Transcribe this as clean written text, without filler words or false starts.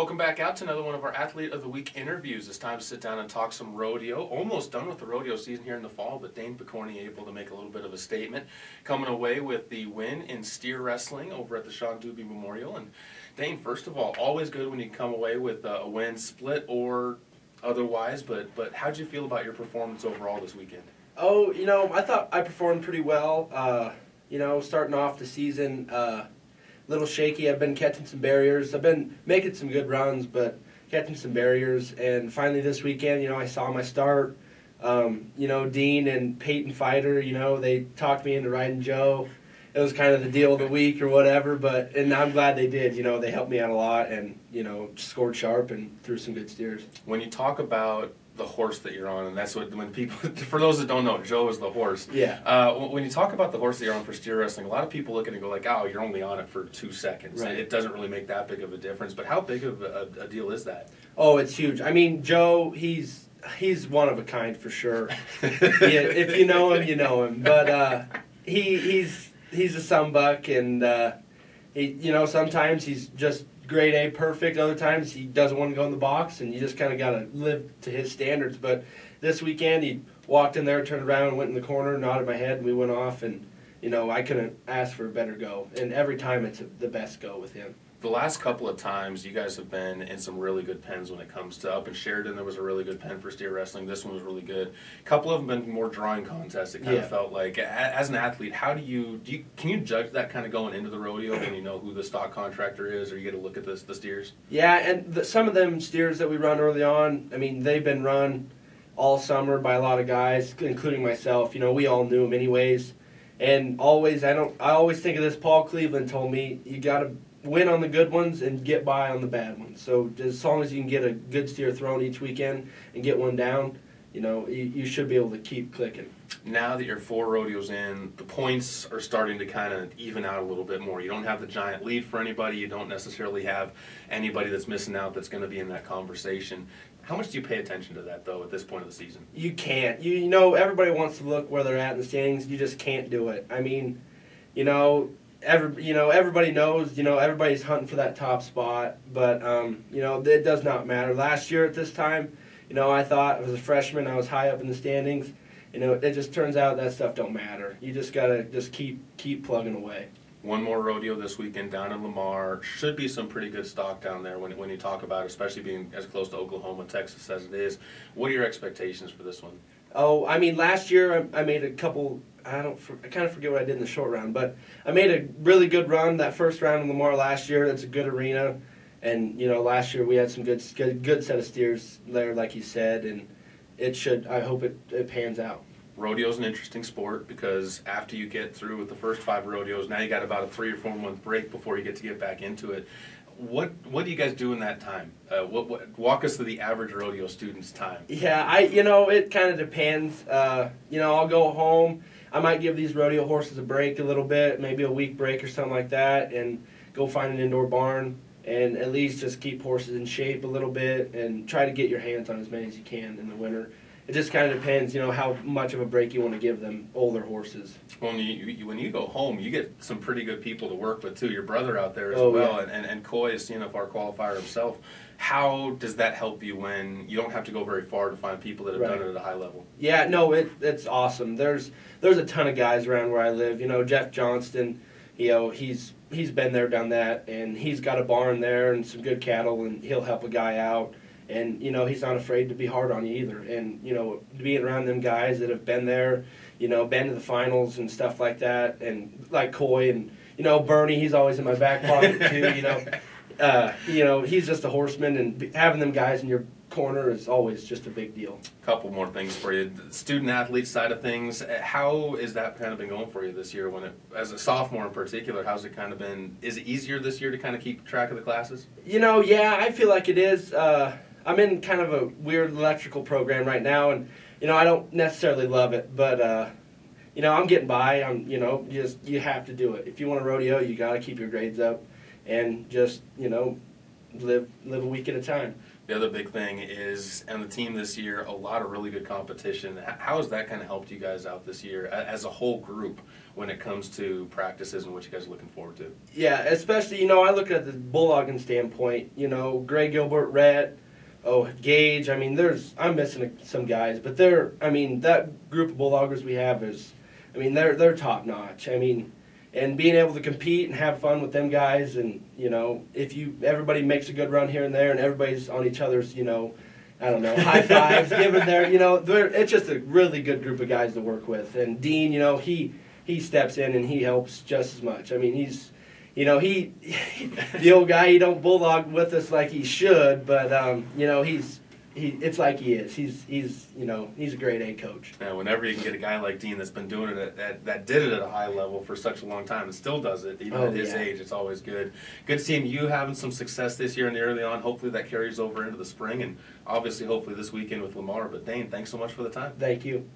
Welcome back out to another one of our Athlete of the Week interviews. It's time to sit down and talk some rodeo. Almost done with the rodeo season here in the fall, but Dane Pokorny able to make a little bit of a statement, coming away with the win in steer wrestling over at the Shawn Dubie Memorial. And Dane, first of all, always good when you come away with a win, split or otherwise, but how'd you feel about your performance overall this weekend? Oh, I thought I performed pretty well. Starting off the season, little shaky. I've been catching some barriers. I've been making some good runs, but catching some barriers. And finally this weekend, I saw my start. Dean and Peyton Fighter, they talked me into riding Joe. It was kind of the deal of the week or whatever, and I'm glad they did. They helped me out a lot and, scored sharp and threw some good steers. When you talk about the horse that you're on, and that's when people, for those that don't know, Joe is the horse. Yeah. When you talk about the horse that you're on for steer wrestling, a lot of people look at it and go like, oh, you're only on it for 2 seconds. Right. It doesn't really make that big of a difference, but how big of a deal is that? Oh, it's huge. I mean, Joe, he's one of a kind for sure. Yeah, if you know him, you know him. But he's a sunbuck, and sometimes he's just grade A perfect. Other times he doesn't want to go in the box, and you just kind of got to live to his standards. But this weekend he walked in there, turned around, went in the corner, nodded my head, and we went off. And I couldn't ask for a better go. And every time it's the best go with him. The last couple of times you guys have been in some really good pens when it comes to up in Sheridan. There was a really good pen for steer wrestling. This one was really good. A couple of them have been more drawing contests. It kind of felt like, as an athlete, how can you judge that kind of going into the rodeo when you know who the stock contractor is, or you get to look at the steers? Yeah, and some of them steers that we run early on, I mean, they've been run all summer by a lot of guys, including myself. We all knew them anyways. And I always think of this. Paul Cleveland told me, you got to win on the good ones and get by on the bad ones. So as long as you can get a good steer thrown each weekend and get one down, you should be able to keep clicking. Now that you're 4 rodeos in, the points are starting to kind of even out a little bit more. You don't have the giant lead for anybody. You don't necessarily have anybody that's missing out that's going to be in that conversation. How much do you pay attention to that, though, at this point of the season? You can't. Everybody wants to look where they're at in the standings. You just can't do it. I mean, everybody knows, everybody's hunting for that top spot, but, it does not matter. Last year at this time, I thought I was a freshman, I was high up in the standings. It just turns out that stuff don't matter. You just got to keep plugging away. One more rodeo this weekend down in Lamar. Should be some pretty good stock down there when you talk about it, especially being as close to Oklahoma, Texas as it is. What are your expectations for this one? Oh, I mean, last year I made a couple. I kind of forget what I did in the short round, but I made a really good run that first round in Lamar last year. That's a good arena, and last year we had some good set of steers there, like you said, and it should. I hope it pans out. Rodeo's an interesting sport because after you get through with the first 5 rodeos, now you got about a 3 or 4 month break before you get back into it. What do you guys do in that time? Walk us through the average rodeo student's time. Yeah, it kind of depends. I'll go home. I might give these rodeo horses a break a little bit, maybe a week break or something like that, and go find an indoor barn and at least just keep horses in shape a little bit and try to get your hands on as many as you can in the winter. It just kind of depends, how much of a break you want to give them, older horses. Well, when you go home, you get some pretty good people to work with, too. Your brother out there as well, yeah. and Coy is CNFR qualifier himself. How does that help you when you don't have to go very far to find people that have done it at a high level? Yeah, no, it's awesome. There's a ton of guys around where I live. Jeff Johnston, he's been there, done that, and he's got a barn there and some good cattle, and he'll help a guy out. And, he's not afraid to be hard on you either. And, being around them guys that have been there, been to the finals and stuff like that, and like Coy and, Bernie, he's always in my back pocket too, he's just a horseman, and having them guys in your corner is always just a big deal. Couple more things for you. The student-athlete side of things, how is that kind of been going for you this year? As a sophomore in particular, how's it kind of been? Is it easier this year to kind of keep track of the classes? Yeah, I feel like it is. I'm in kind of a weird electrical program right now, and I don't necessarily love it, but I'm getting by. You have to do it. If you want a rodeo, you got to keep your grades up, and just live a week at a time. The other big thing is, and the team this year, a lot of really good competition. How has that kind of helped you guys out this year as a whole group when it comes to practices and what you guys are looking forward to? Yeah, especially, I look at the bulldogging standpoint, Gray Gilbert, Rhett, Gage. I mean, I'm missing some guys, but that group of bulldoggers we have they're top notch. And being able to compete and have fun with them guys, and if everybody makes a good run here and there, and everybody's on each other's, high fives, giving their, it's just a really good group of guys to work with. And Dean, he steps in and he helps just as much. He's, the old guy, he don't bulldog with us like he should, but it's like he is. He's a grade A coach. Yeah, whenever you can get a guy like Dean that's been doing it that did it at a high level for such a long time and still does it, even at his age, it's always good. Good seeing you having some success this year in the early on. Hopefully that carries over into the spring, and obviously hopefully this weekend with Lamar. But Dane, thanks so much for the time. Thank you.